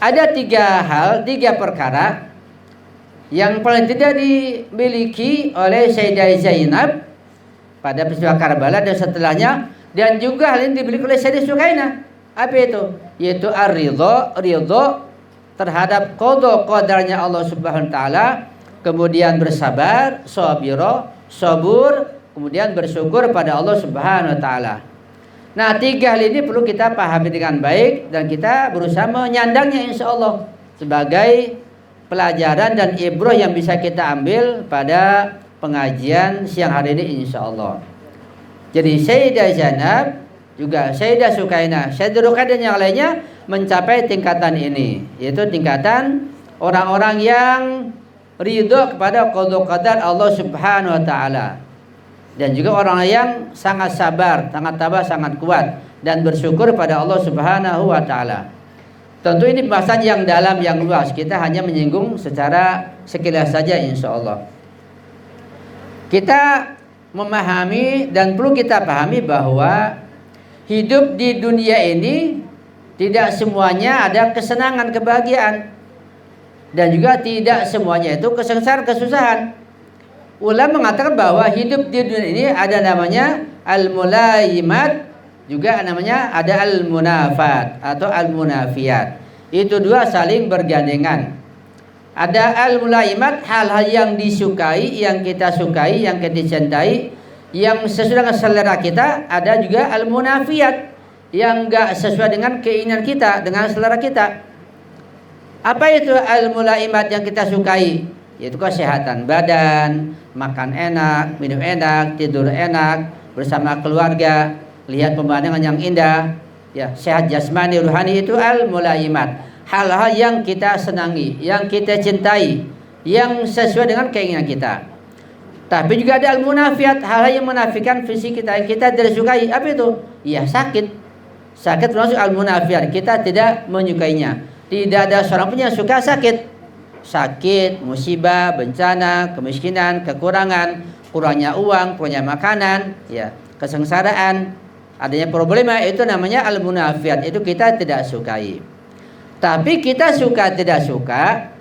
Ada tiga perkara yang paling tidak dimiliki oleh Sayyidah Zainab pada peristiwa Karbala dan setelahnya, dan juga hal ini dimiliki oleh Sayyidah Sukainah. Apa itu? Yaitu ridho terhadap qada qadarnya Allah Subhanahu wa taala, kemudian bersabar, sabur, kemudian bersyukur pada Allah Subhanahu wa taala. Nah, tiga hal ini perlu kita pahami dengan baik dan kita berusaha menyandangnya insyaallah sebagai pelajaran dan ibrah yang bisa kita ambil pada pengajian siang hari ini insyaallah. Jadi Sayyidah Zainab juga Sayyidah Sukainah, Sayyidah Ruqayyah dan yang lainnya mencapai tingkatan ini, yaitu tingkatan orang-orang yang ridho kepada qada qadar Allah Subhanahu wa taala. Dan juga orang yang sangat sabar, sangat tabah, sangat kuat dan bersyukur pada Allah Subhanahu wa taala. Tentu ini pembahasan yang dalam, yang luas. Kita hanya menyinggung secara sekilas saja insyaallah. Kita memahami dan perlu kita pahami bahwa hidup di dunia ini tidak semuanya ada kesenangan, kebahagiaan, dan juga tidak semuanya itu kesengsaraan, kesusahan. Ulama mengatakan bahwa hidup di dunia ini ada namanya al-mulaimat, juga namanya ada al-munafat atau al-munafiyat. Itu dua saling bergandengan. Ada al-mulaimat, hal-hal yang disukai, yang kita sukai, yang kita cintai, yang sesuai dengan selera kita. Ada juga al-munafiyat, yang enggak sesuai dengan keinginan kita, dengan selera kita. Apa itu al-mulaimat yang kita sukai? Yaitu kesehatan badan, makan enak, minum enak, tidur enak, bersama keluarga, lihat pemandangan yang indah, ya, sehat jasmani, ruhani, itu al-mulaimat. Hal-hal yang kita senangi, yang kita cintai, yang sesuai dengan keinginan kita. Tapi juga ada al-munafiyat, hal-hal yang menafikan fisik kita, yang kita tidak sukai. Apa itu? Ya, sakit. Sakit termasuk al-munafiyat, kita tidak menyukainya. Tidak ada seorang pun yang suka sakit. Sakit, musibah, bencana, kemiskinan, kekurangan, kurangnya uang, kurangnya makanan, ya, kesengsaraan, adanya problema, itu namanya al-munafiyat. Itu kita tidak sukai. Tapi kita suka tidak suka,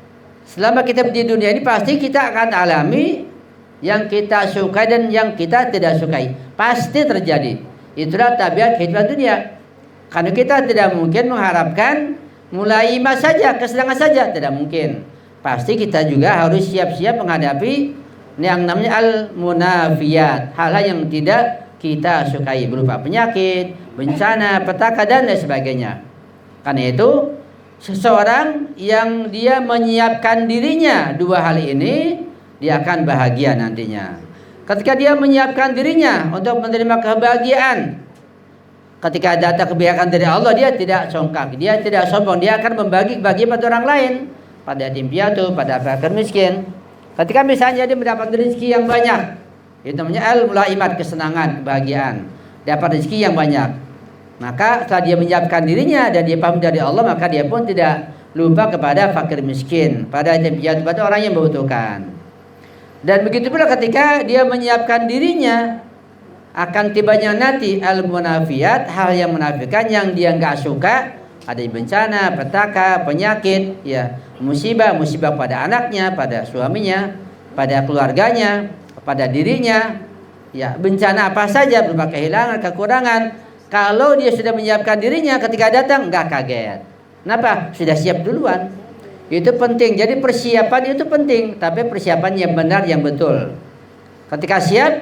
selama kita di dunia ini pasti kita akan alami yang kita sukai dan yang kita tidak sukai. Pasti terjadi. Itulah tabiat kehidupan dunia. Karena kita tidak mungkin mengharapkan mulai saja, kesenangan saja, tidak mungkin. Pasti kita juga harus siap-siap menghadapi yang namanya al-munafiyat, hal-hal yang tidak kita sukai berupa penyakit, bencana, petaka dan lain sebagainya. Karena itu seseorang yang dia menyiapkan dirinya dua hal ini, dia akan bahagia nantinya. Ketika dia menyiapkan dirinya untuk menerima kebahagiaan, ketika datang kebahagiaan dari Allah, dia tidak songkak, dia tidak sombong, dia akan membagi pada orang lain, pada yatim piatu, pada fakir miskin. Ketika misalnya dia mendapat rezeki yang banyak, itu namanya al-mulaimat, kesenangan, kebahagiaan, dapat rezeki yang banyak. Maka setelah dia menyiapkan dirinya dan dia paham dari Allah, maka dia pun tidak lupa kepada fakir miskin, pada yatim piatu, pada orang yang membutuhkan. Dan begitu pula ketika dia menyiapkan dirinya akan tibanya nanti al-munafiyat, hal yang menafikan, yang dia enggak suka, ada bencana, petaka, penyakit, ya, musibah pada anaknya, pada suaminya, pada keluarganya, pada dirinya, ya, bencana apa saja berupa kehilangan, kekurangan. Kalau dia sudah menyiapkan dirinya, ketika datang enggak kaget. Kenapa? Sudah siap duluan. Itu penting. Jadi persiapan itu penting, tapi persiapan yang benar, yang betul. Ketika siap,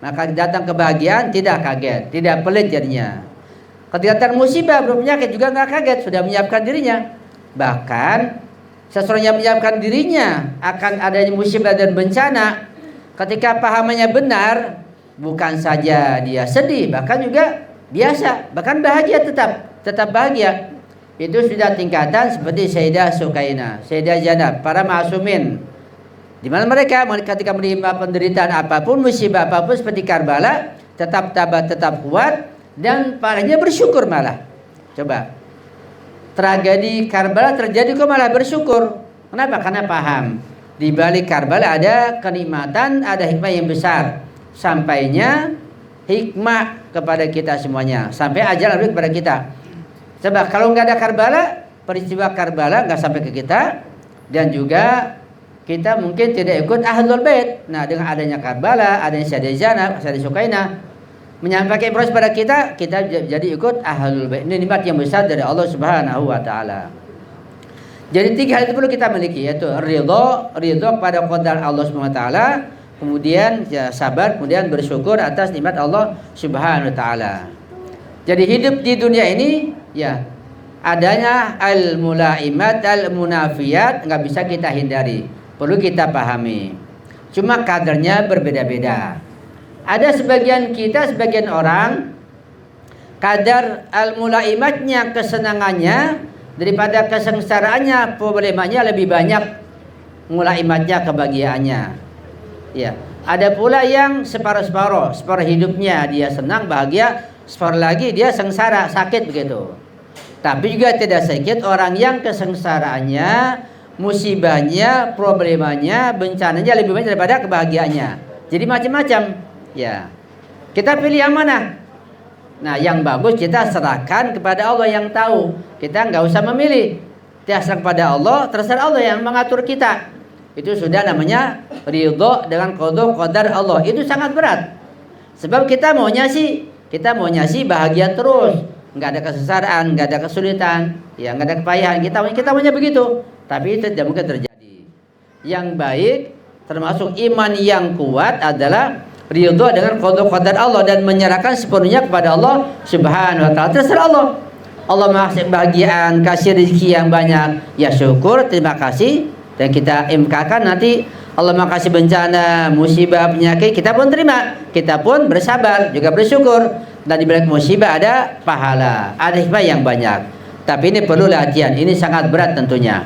maka datang kebahagiaan, tidak kaget, tidak pelit jadinya. Ketika datang musibah, penyakit juga nggak kaget, sudah menyiapkan dirinya. Bahkan seseorang yang menyiapkan dirinya akan adanya musibah dan bencana, ketika pahamannya benar, bukan saja dia sedih, bahkan juga biasa, bahkan bahagia, tetap bahagia. Itu sudah tingkatan seperti Sayyidah Sukainah, Sayyidah Zainab, para ma'asumin. Di mana mereka ketika menerima penderitaan apapun, musibah apapun seperti Karbala, tetap tabah, tetap kuat, dan parahnya bersyukur malah. Coba, tragedi Karbala terjadi kok malah bersyukur. Kenapa? Karena paham di balik Karbala ada kenikmatan, ada hikmah yang besar. Sampainya hikmah kepada kita semuanya, sampai ajal kepada kita. Coba kalau nggak ada Karbala, peristiwa Karbala nggak sampai ke kita, dan juga kita mungkin tidak ikut Ahlul Bait. Nah, dengan adanya Karbala, adanya Sayyidah Zainab, Sayyidah Sukainah menyampaikan proses pada kita jadi ikut Ahlul Bait. Ini nikmat yang besar dari Allah Subhanahu wa taala. Jadi 3 hal itu perlu kita miliki, yaitu ridho pada qadar Allah Subhanahu wa taala, kemudian ya, sabar, kemudian bersyukur atas nikmat Allah Subhanahu wa taala. Jadi hidup di dunia ini ya adanya al-mulaimat, al-munafiyat, nggak bisa kita hindari, perlu kita pahami. Cuma kadarnya berbeda-beda. Ada sebagian orang kadar al-mulaimatnya, kesenangannya daripada kesengsaraannya, problemanya lebih banyak mulaimatnya, kebahagiaannya. Ya, ada pula yang separuh hidupnya dia senang bahagia, separuh lagi dia sengsara sakit begitu. Tapi juga tidak sedikit orang yang kesengsaraannya, musibahnya, problemanya, bencananya lebih banyak daripada kebahagiaannya. Jadi macam-macam. Ya, kita pilih yang mana? Nah, yang bagus kita serahkan kepada Allah yang tahu. Kita nggak usah memilih. Kita serahkan kepada Allah, terserah Allah yang mengatur kita. Itu sudah namanya ridho dengan qadar Allah. Itu sangat berat. Sebab kita maunya sih bahagia terus. Nggak ada kesengsaraan, nggak ada kesulitan, ya nggak ada kepayahan. Kita maunya begitu, tapi itu tidak mungkin terjadi. Yang baik termasuk iman yang kuat adalah ridho dengan qadar Allah dan menyerahkan sepenuhnya kepada Allah Subhanahu wa taala. Terserah Allah. Allah masih kebahagiaan, kasih rezeki yang banyak, ya syukur, terima kasih, dan kita imkakan nanti Allah makasih bencana, musibah, penyakit, kita pun terima, kita pun bersabar, juga bersyukur. Dan di balik musibah ada pahala, ada hikmah yang banyak. Tapi ini perlu latihan, ini sangat berat tentunya.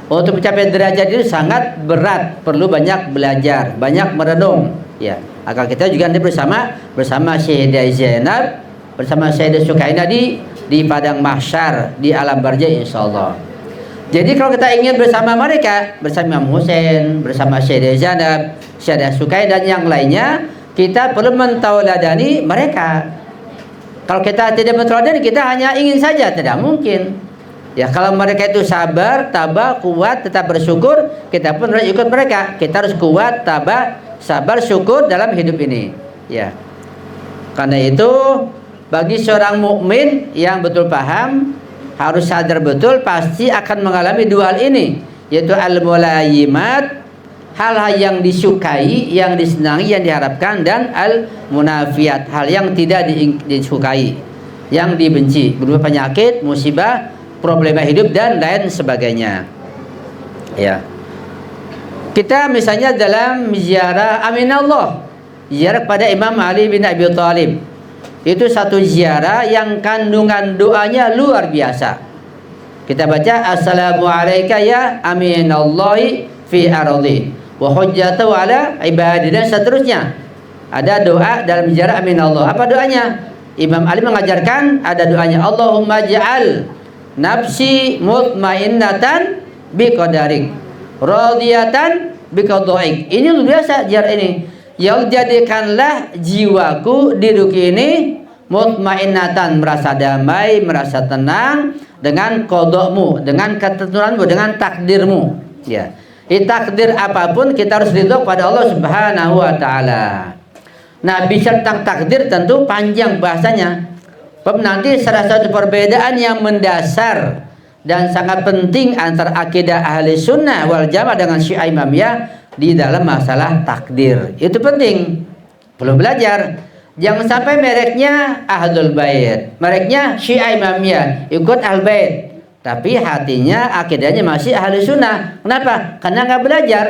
Untuk mencapai derajat itu sangat berat, perlu banyak belajar, banyak merenung. Ya, agar kita juga nanti bersama Sayyidah Zainab, bersama Sayyidah Sukainah di padang mahsyar, di alam barzah insyaallah. Jadi kalau kita ingin bersama mereka, bersama Imam Husain, bersama Sayyidah Zainab, Sayyidah Sukainah dan yang lainnya, kita perlu mentauladani mereka. Kalau kita tidak mentauladani, kita hanya ingin saja, tidak mungkin. Ya, kalau mereka itu sabar, tabah, kuat, tetap bersyukur, kita pun harus ikut mereka. Kita harus kuat, tabah, sabar, syukur dalam hidup ini. Ya. Karena itu bagi seorang mukmin yang betul paham, harus sadar betul pasti akan mengalami 2 hal ini, yaitu al-mulaimat, hal-hal yang disukai, yang disenangi, yang diharapkan, dan al-munafiyat, hal yang tidak disukai, yang dibenci, berupa penyakit, musibah, problema hidup dan lain sebagainya. Ya. Kita misalnya dalam ziarah Aminallah, ziarah pada Imam Ali bin Abi Thalib. Itu satu ziarah yang kandungan doanya luar biasa. Kita baca assalamualaikum ya aminallahi fi ardi wa hujjatu ala ibadi dan seterusnya. Ada doa dalam ziarah aminallah. Apa doanya? Imam Ali mengajarkan ada doanya, Allahumma ja'al nafsi mutmainnatan biqadarik radiyatan biqadaik. Ini luar biasa ziarah ini. Ya Allah, jadikanlah jiwaku di dunia ini mutmainnatan, merasa damai, merasa tenang dengan qada'mu, dengan ketentuanmu, dengan takdirmu. Ya. Takdir apapun kita harus ridho pada Allah Subhanahu wa taala. Nah, bicara tentang takdir tentu panjang bahasanya. Nanti salah satu perbedaan yang mendasar dan sangat penting antara akidah ahli sunnah wal jamaah dengan Syiah Imamiyah di dalam masalah takdir. Itu penting. Perlu belajar. Jangan sampai mereknya Ahlul Bait, mereknya Syiah Imamiyah, ikut Ahlul Bait, tapi hatinya, akidahnya masih ahli sunnah. Kenapa? Karena nggak belajar.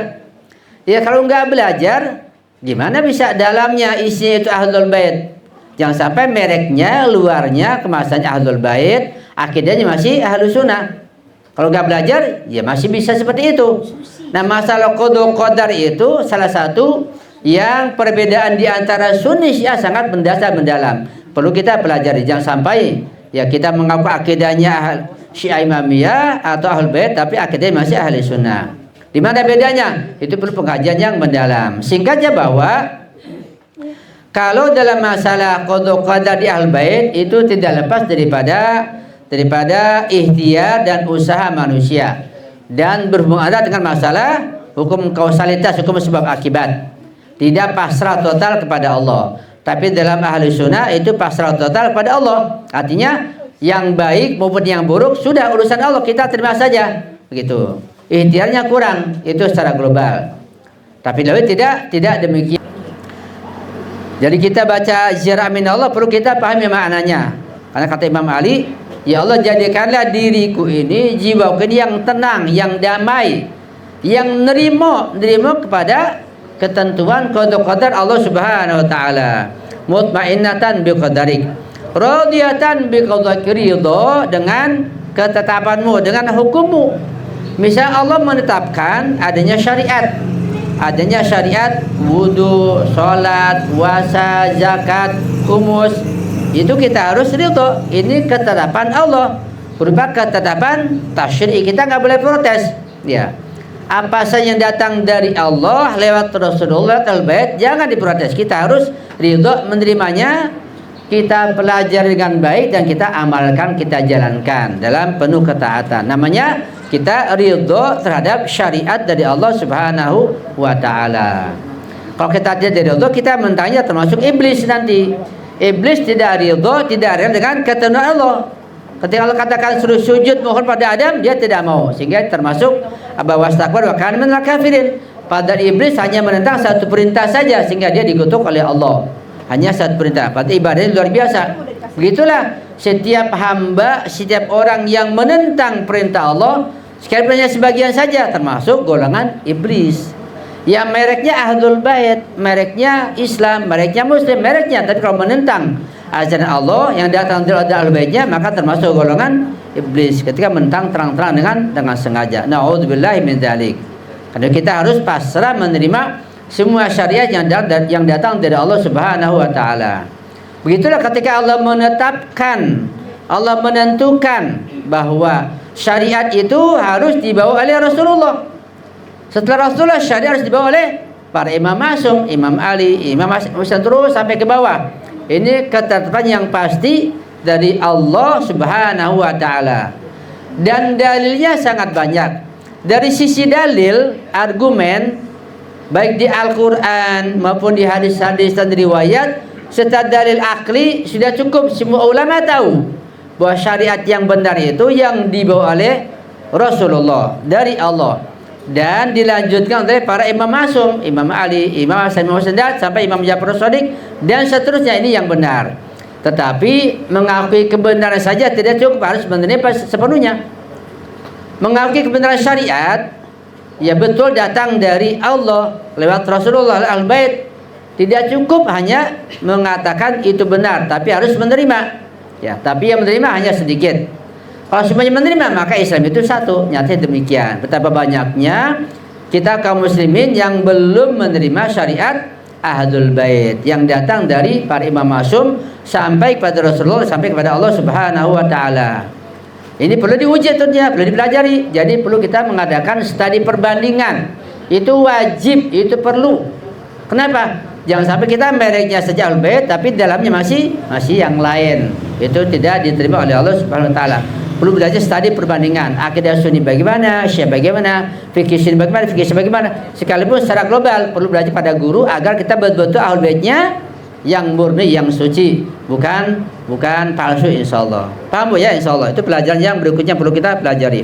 Ya kalau nggak belajar, gimana bisa dalamnya isinya itu Ahlul Bait? Jangan sampai mereknya, luarnya, kemasannya Ahlul Bait, akidahnya masih ahli sunnah. Kalau nggak belajar, ya masih bisa seperti itu. Nah, masalah qadar itu salah satu yang perbedaan di antara Sunni Syiah sangat mendasar, mendalam. Perlu kita pelajari. Jangan sampai ya kita mengaku akidahnya Syiah Imamiyah atau Ahlul Bait tapi akidahnya masih ahli sunnah. Di mana bedanya? Itu perlu pengkajian yang mendalam. Singkatnya bahwa kalau dalam masalah qadar di Ahlul Bait itu tidak lepas daripada daripada ikhtiar dan usaha manusia, dan berhubungan erat dengan masalah hukum kausalitas, hukum sebab akibat. Tidak pasrah total kepada Allah, tapi dalam ahli sunnah itu pasrah total kepada Allah. Artinya yang baik maupun yang buruk sudah urusan Allah, kita terima saja, begitu. Ikhtiarnya kurang itu secara global, tapi lebih tidak demikian. Jadi kita baca ziyarah min Allah perlu kita pahami maknanya. Karena kata Imam Ali, ya Allah jadikanlah diriku ini, jiwaku ini yang tenang, yang damai, yang nerimo kepada ketentuan qadar Allah Subhanahu wa taala. Mutmainnatan bi qadarik, radiyatan bi qadari, ridha dengan ketetapanmu, dengan hukummu. Misal Allah menetapkan adanya syariat, wudu, sholat, puasa, zakat, humus, itu kita harus ridho. Ini ketetapan Allah, berupa ketetapan tasyri', kita nggak boleh protes, ya. Apa saja yang datang dari Allah lewat Rasulullah al-Bait jangan diprotes, kita harus ridho menerimanya, kita pelajari dengan baik dan kita amalkan, kita jalankan dalam penuh ketaatan. Namanya kita ridho terhadap syariat dari Allah Subhanahu wa taala. Kalau kita tidak ridho, kita mentanya termasuk iblis nanti. Iblis tidak ridho, tidak rela dengan ketentuan Allah. Ketika Allah katakan suruh sujud mohon pada Adam, dia tidak mau, sehingga termasuk aba wastakbar wa kana minal kafirin. Padahal iblis hanya menentang satu perintah saja, sehingga dia dikutuk oleh Allah. Hanya satu perintah, padahal ibadahnya luar biasa. Begitulah setiap hamba, setiap orang yang menentang perintah Allah, sekalipun sebagian saja, termasuk golongan iblis. Ya mereknya Ahlul Bait, mereknya Islam, mereknya Muslim, mereknya, tapi kalau menentang ajaran Allah yang datang dari Ahlul Baitnya, maka termasuk golongan iblis ketika menentang terang-terang dengan sengaja. Na'udzubillahi min dzalik. Karena kita harus pasrah menerima semua syariat yang datang dari Allah Subhanahu wa taala. Begitulah ketika Allah menetapkan, Allah menentukan bahwa syariat itu harus dibawa oleh Rasulullah. Setelah Rasulullah, syariat harus dibawa oleh para imam masum, Imam Ali, Imam Hasan, terus sampai ke bawah. Ini ketetapan yang pasti dari Allah Subhanahu wa taala. Dan dalilnya sangat banyak. Dari sisi dalil, argumen, baik di Al-Quran maupun di hadis-hadis dan riwayat, serta dalil akli, sudah cukup. Semua ulama tahu bahwa syariat yang benar itu yang dibawa oleh Rasulullah dari Allah, dan dilanjutkan oleh para imam masum, Imam Ali, Imam Hasan, Imam Hasan, sampai Imam Ja'far Shadiq dan seterusnya. Ini yang benar. Tetapi mengakui kebenaran saja tidak cukup, harus menerima sepenuhnya. Mengakui kebenaran syariat, ya betul datang dari Allah lewat Rasulullah al-Bait, tidak cukup hanya mengatakan itu benar, tapi harus menerima. Ya, tapi yang menerima hanya sedikit. Kalau semuanya menerima, maka Islam itu satu. Nyatanya demikian. Betapa banyaknya kita kaum muslimin yang belum menerima syariat Ahlul Bait yang datang dari para imam masum sampai kepada Rasulullah, sampai kepada Allah Subhanahu wa taala. Ini perlu diuji tentunya, perlu dipelajari. Jadi perlu kita mengadakan studi perbandingan. Itu wajib, itu perlu. Kenapa? Jangan sampai kita mereknya saja Ahlul Bait tapi dalamnya masih yang lain. Itu tidak diterima oleh Allah Subhanahu wa taala. Perlu belajar studi perbandingan, akidah Sunni bagaimana, Syiah bagaimana, fikih Sunni bagaimana, fikih Syiah bagaimana. Sekalipun secara global perlu belajar pada guru agar kita betul-betul Ahlul Baitnya yang murni, yang suci, bukan palsu, insyaallah. Paham ya, insyaallah. Itu pelajaran yang berikutnya perlu kita pelajari.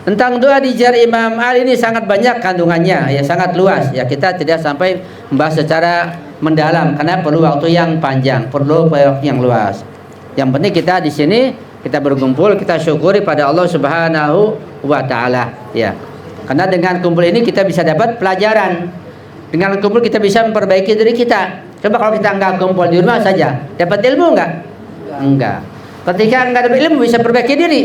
Tentang doa di jar Imam Ali ini sangat banyak kandungannya, ya sangat luas. Ya kita tidak sampai membahas secara mendalam karena perlu waktu yang panjang, perlu waktu yang luas. Yang penting kita di sini kita berkumpul, kita syukuri pada Allah Subhanahu wa taala, ya. Karena dengan kumpul ini kita bisa dapat pelajaran. Dengan kumpul kita bisa memperbaiki diri kita. Coba kalau kita enggak kumpul di rumah saja, dapat ilmu enggak? Enggak. Ketika enggak dapat ilmu bisa perbaiki diri?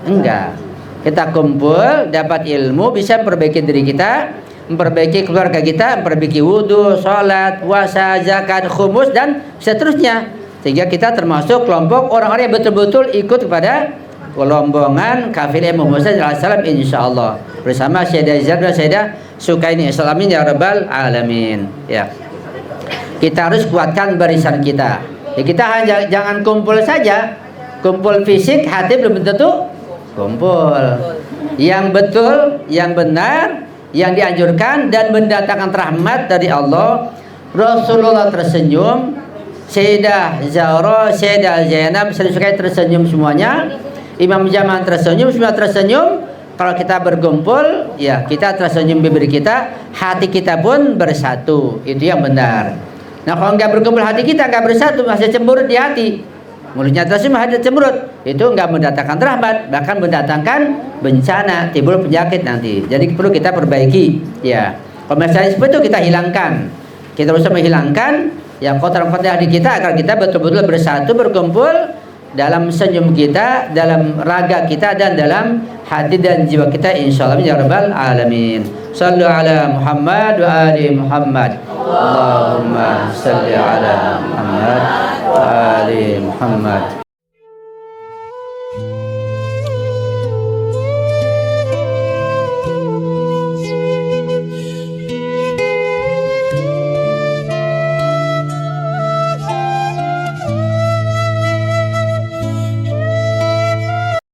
Enggak. Kita kumpul, dapat ilmu, bisa memperbaiki diri kita, memperbaiki keluarga kita, memperbaiki wudu, sholat, puasa, zakat, khumus dan seterusnya. Sehingga kita termasuk kelompok orang-orang yang betul-betul ikut kepada rombongan kafilah Muhammad sallallahu alaihi wasallam insyaallah bersama Sayyidah Zainab dan Sayyidah Sukaini, amin ya rabbal alamin. Ya. Kita harus kuatkan barisan kita. Ya, kita jangan kumpul saja. kumpul fisik, hati belum tentu kumpul. Yang betul, yang benar, yang dianjurkan dan mendatangkan rahmat dari Allah. Rasulullah tersenyum, Sayyidah Zahra, Sayyidah Zainab, Sayyidina tersenyum semuanya. Imam Jamal tersenyum, semua tersenyum. Kalau kita berkumpul, ya kita tersenyum bibir kita, hati kita pun bersatu. Itu yang benar. Nah kalau nggak berkumpul hati kita nggak bersatu, masih cemberut di hati, mulutnya tersenyum, hati cemberut, itu nggak mendatangkan rahmat, bahkan mendatangkan bencana, timbul penyakit nanti. Jadi perlu kita perbaiki. Ya, kalau misalnya seperti itu kita hilangkan, kita berusaha menghilangkan yang kotoran-kotoran hati kita agar kita betul-betul bersatu, berkumpul dalam senyum kita, dalam raga kita, dan dalam hati dan jiwa kita, insyaallah ya rabbal alamin. Sallu ala Muhammad wa ali Muhammad. Allahumma salli ala Muhammad wa ali Muhammad.